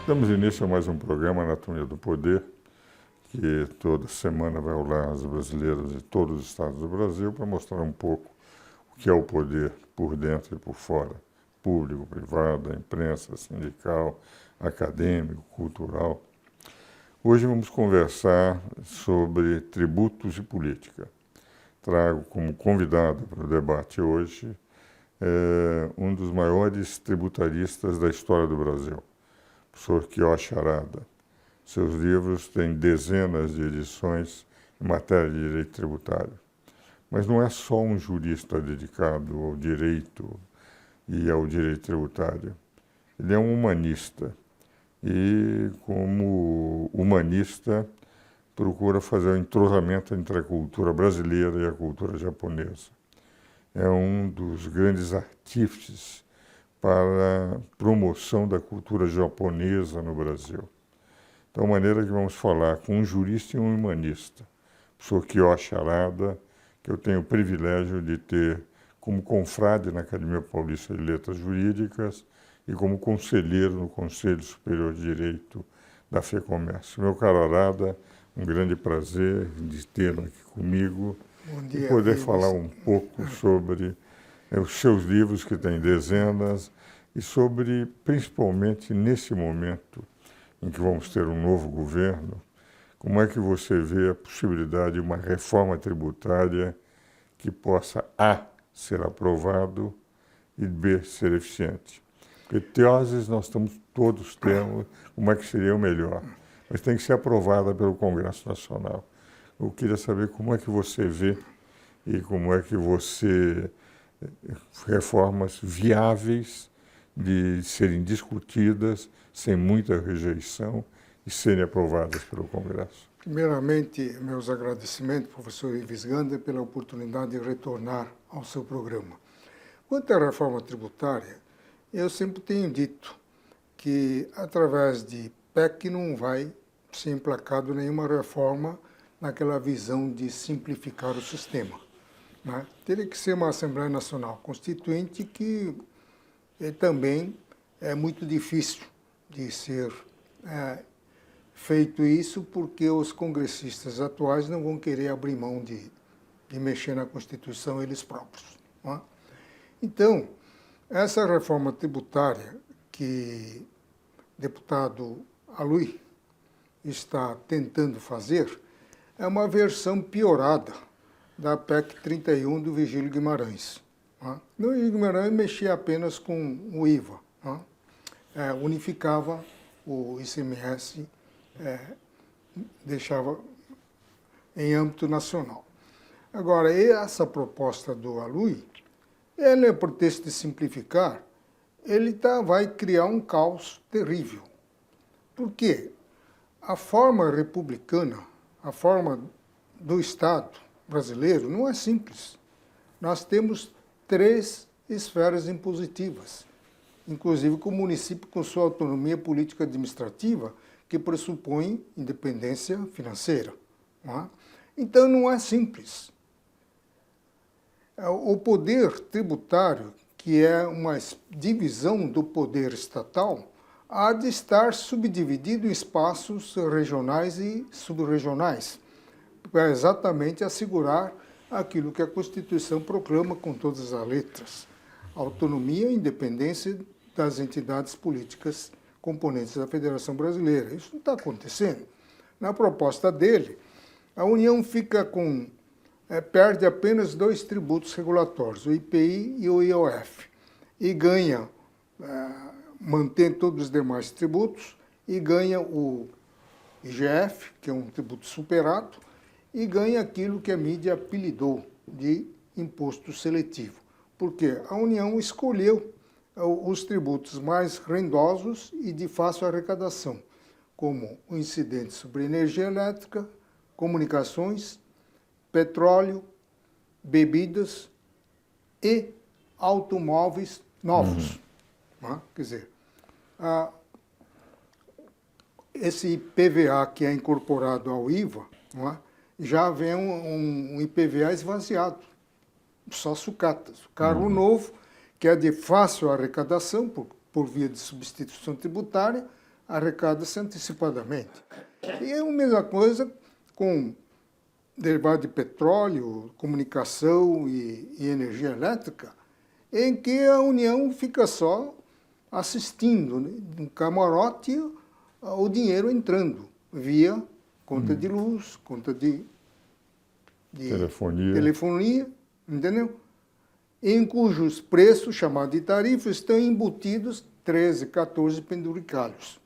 Damos início a mais um programa Anatomia do Poder, que toda semana vai rolar as brasileiras de todos os estados do Brasil para mostrar um pouco o que é o poder por dentro e por fora, público, privado, imprensa, sindical, acadêmico, cultural. Hoje vamos conversar sobre tributos e política. Trago como convidado para o debate hoje um dos maiores tributaristas da história do Brasil, o professor Kiyoshi Arada. Seus livros têm dezenas de edições em matéria de direito tributário. Mas não é só um jurista dedicado ao direito e ao direito tributário. Ele é um humanista e, como humanista, procura fazer o entrosamento entre a cultura brasileira e a cultura japonesa. É um dos grandes artífices para a promoção da cultura japonesa no Brasil. Então, a maneira que vamos falar com um jurista e um humanista, o professor Kiyoshi Arada, que eu tenho o privilégio de ter como confrade na Academia Paulista de Letras Jurídicas e como conselheiro no Conselho Superior de Direito da FEComércio. Meu caro Arada, um grande prazer de tê-lo aqui comigo e poder falar um pouco sobre os seus livros, que têm dezenas, e sobre, principalmente nesse momento em que vamos ter um novo governo, como é que você vê a possibilidade de uma reforma tributária que possa, A, ser aprovado e, B, ser eficiente. Porque teoses nós todos temos, como é que seria o melhor, mas tem que ser aprovada pelo Congresso Nacional. Eu queria saber como é que você vê e como é que você reformas viáveis de serem discutidas sem muita rejeição e serem aprovadas pelo Congresso. Primeiramente, meus agradecimentos, professor Ives Gander, pela oportunidade de retornar ao seu programa. Quanto à reforma tributária, eu sempre tenho dito que, através de PEC, não vai ser emplacado nenhuma reforma naquela visão de simplificar o sistema, né? Teria que ser uma Assembleia Nacional Constituinte que também é muito difícil de ser feito isso, porque os congressistas atuais não vão querer abrir mão de mexer na Constituição eles próprios, né? Então, essa reforma tributária que o deputado Alui está tentando fazer é uma versão piorada da PEC 31 do Vigílio Guimarães, né? No Vigílio Guimarães mexia apenas com o IVA, né? Unificava o ICMS, deixava em âmbito nacional. Agora, essa proposta do Alui, ele, por texto de simplificar, ele vai criar um caos terrível. Por quê? A forma republicana, a forma do Estado brasileiro não é simples. Nós temos 3 esferas impositivas, inclusive com o município com sua autonomia política administrativa, que pressupõe independência financeira, não é? Então não é simples. O poder tributário, que é uma divisão do poder estatal, há de estar subdividido em espaços regionais e subregionais, para exatamente assegurar aquilo que a Constituição proclama com todas as letras: autonomia e independência das entidades políticas componentes da Federação Brasileira. Isso não está acontecendo. Na proposta dele, a União perde apenas 2 tributos regulatórios, o IPI e o IOF, e ganha, mantém todos os demais tributos, e ganha o IGF, que é um tributo superado, e ganha aquilo que a mídia apelidou de imposto seletivo. Porque a União escolheu os tributos mais rendosos e de fácil arrecadação, como o incidente sobre energia elétrica, comunicações, petróleo, bebidas e automóveis novos. Né? Quer dizer, esse IPVA que é incorporado ao IVA, não é? Já vem um IPVA esvaziado, só sucatas. O carro novo, que é de fácil arrecadação, por via de substituição tributária, arrecada-se antecipadamente. E é a mesma coisa com derivado de petróleo, comunicação e energia elétrica, em que a União fica só assistindo, né, no camarote, o dinheiro entrando via conta de luz, conta de telefonia, entendeu? Em cujos preços, chamados de tarifas, estão embutidos 13, 14 penduricalhos.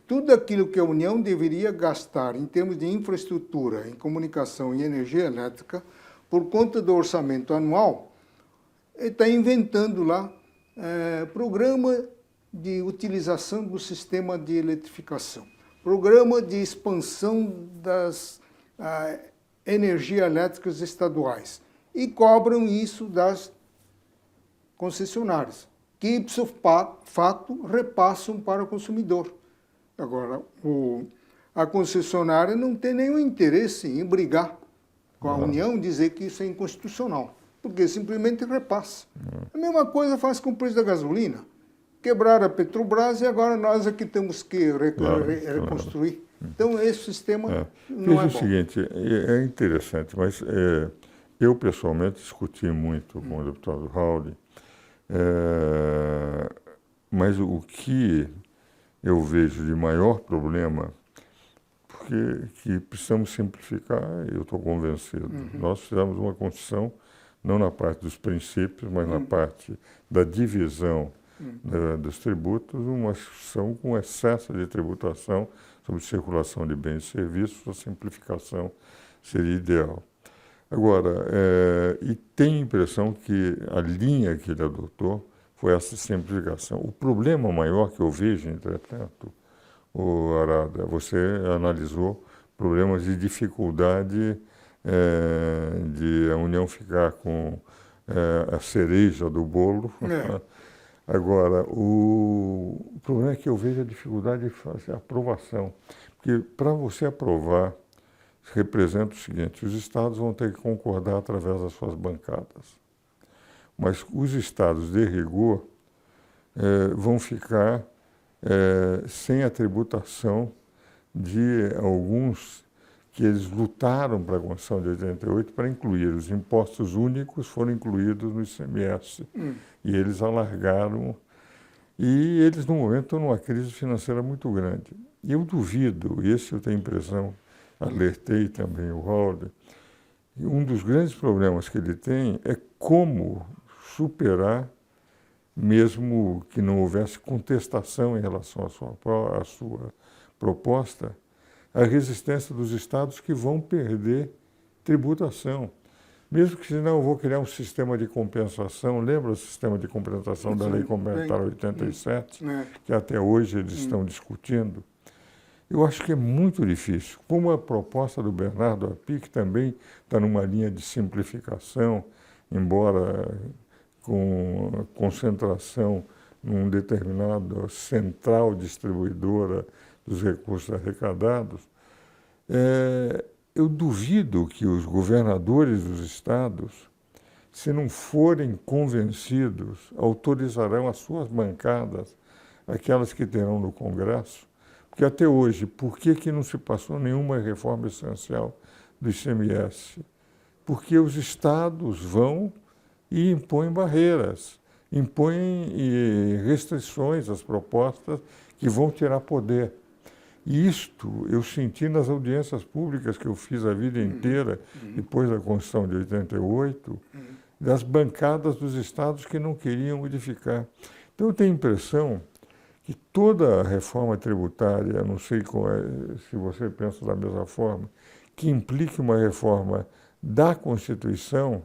Tudo aquilo que a União deveria gastar em termos de infraestrutura, em comunicação e energia elétrica, por conta do orçamento anual, está inventando lá programa de utilização do sistema de eletrificação, programa de expansão das energias elétricas estaduais, e cobram isso das concessionárias, que, ipso fato, repassam para o consumidor. Agora, a concessionária não tem nenhum interesse em brigar com a União, dizer que isso é inconstitucional, porque simplesmente repassa. A mesma coisa faz com o preço da gasolina. Quebraram a Petrobras e agora nós aqui temos que reconstruir. Então, esse sistema não é bom. O seguinte, é interessante, mas eu pessoalmente discuti muito com o deputado Raul, mas o que eu vejo de maior problema, porque que precisamos simplificar, eu estou convencido. Nós fizemos uma Constituição, não na parte dos princípios, mas na parte da divisão dos tributos, uma Constituição com excesso de tributação sobre circulação de bens e serviços, a simplificação seria ideal. Agora, e tenho a impressão que a linha que ele adotou foi essa simplificação. O problema maior que eu vejo, entretanto, Arada, você analisou problemas de dificuldade de a União ficar com a cereja do bolo. Agora, o problema é que eu vejo a dificuldade de fazer a aprovação. Porque para você aprovar, representa o seguinte: os estados vão ter que concordar através das suas bancadas. Mas os estados de rigor vão ficar sem a tributação de alguns que eles lutaram para a Constituição de 88 para incluir. Os impostos únicos foram incluídos no ICMS e eles alargaram. E eles, no momento, estão numa crise financeira muito grande. E eu duvido, esse eu tenho a impressão, alertei também o Raul, um dos grandes problemas que ele tem é como superar, mesmo que não houvesse contestação em relação à sua proposta, a resistência dos estados que vão perder tributação. Mesmo que senão eu vou criar um sistema de compensação, lembra o sistema de compensação da Lei Complementar 87, que até hoje eles estão discutindo? Eu acho que é muito difícil. Como a proposta do Bernardo Api, que também está numa linha de simplificação, embora com concentração num determinado central distribuidora dos recursos arrecadados, eu duvido que os governadores dos estados, se não forem convencidos, autorizarão as suas bancadas, aquelas que terão no Congresso, porque até hoje, por que não se passou nenhuma reforma essencial do ICMS? Porque os estados vão e impõem barreiras, impõem restrições às propostas que vão tirar poder. E isto eu senti nas audiências públicas que eu fiz a vida inteira, depois da Constituição de 88, das bancadas dos estados que não queriam modificar. Então eu tenho a impressão que toda a reforma tributária, não sei se você pensa da mesma forma, que implique uma reforma da Constituição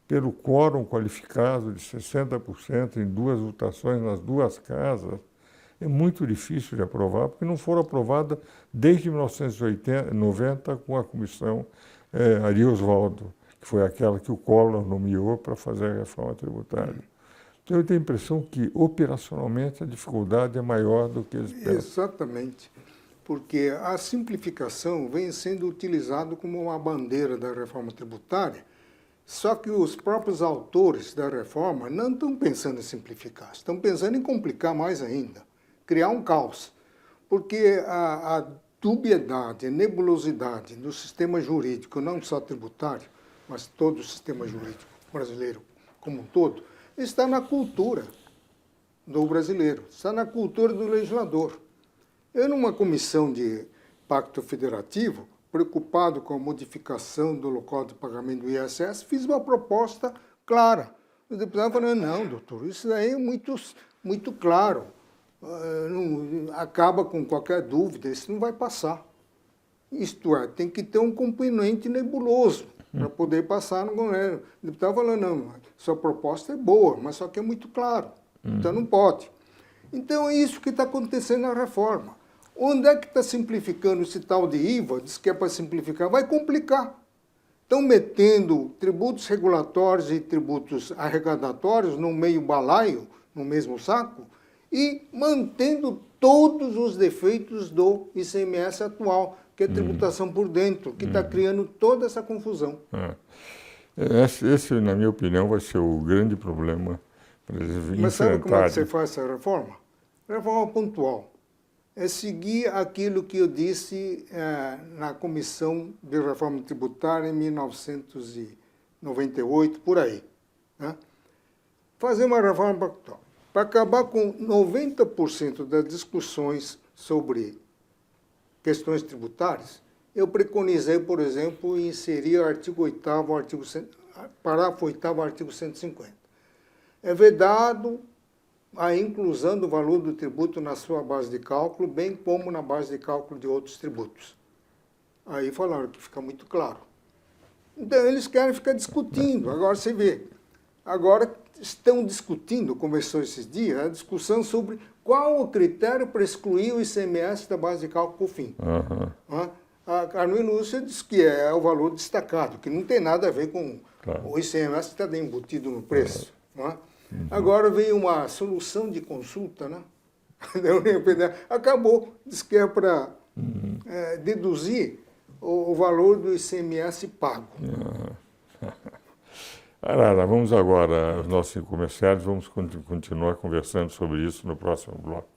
pelo quórum qualificado de 60% em duas votações nas duas casas, é muito difícil de aprovar, porque não foram aprovadas desde 1990 com a comissão Ari Oswaldo, que foi aquela que o Collor nomeou para fazer a reforma tributária. Então eu tenho a impressão que operacionalmente a dificuldade é maior do que eles pensam. Exatamente, porque a simplificação vem sendo utilizada como uma bandeira da reforma tributária, só que os próprios autores da reforma não estão pensando em simplificar, estão pensando em complicar mais ainda, criar um caos. porque a dubiedade, a nebulosidade do sistema jurídico, não só tributário, mas todo o sistema jurídico brasileiro como um todo, está na cultura do brasileiro, está na cultura do legislador. Eu, numa comissão de pacto federativo, preocupado com a modificação do local de pagamento do ISS, fiz uma proposta clara. O deputado falou, não, doutor, isso daí é muito claro, não, acaba com qualquer dúvida, isso não vai passar. Isto é, tem que ter um componente nebuloso para poder passar no governo. O deputado falou, não, sua proposta é boa, mas só que é muito claro, então não pode. Então é isso que está acontecendo na reforma. Onde é que está simplificando esse tal de IVA? Diz que é para simplificar, vai complicar. Estão metendo tributos regulatórios e tributos arrecadatórios no meio balaio, no mesmo saco, e mantendo todos os defeitos do ICMS atual, que é tributação por dentro, que está criando toda essa confusão. Esse, na minha opinião, vai ser o grande problema para eles enfrentarem. Mas sabe como é que você faz essa reforma? Reforma pontual. É seguir aquilo que eu disse na Comissão de Reforma Tributária em 1998, por aí. Né? Fazer uma reforma pontual. Para acabar com 90% das discussões sobre questões tributárias, eu preconizei, por exemplo, inserir o artigo 8º, parágrafo 8º, artigo 150. É vedado a inclusão do valor do tributo na sua base de cálculo, bem como na base de cálculo de outros tributos. Aí falaram que fica muito claro. Então, eles querem ficar discutindo. Agora, você vê, agora estão discutindo, começou esses dias, a discussão sobre qual o critério para excluir o ICMS da base de cálculo por fim. A Carmen Lúcia diz que é o valor destacado, que não tem nada a ver com o ICMS que está embutido no preço. Agora veio uma solução de consulta, né? Acabou, diz que é para deduzir o valor do ICMS pago. Arara, vamos agora aos nossos comerciais, vamos continuar conversando sobre isso no próximo bloco.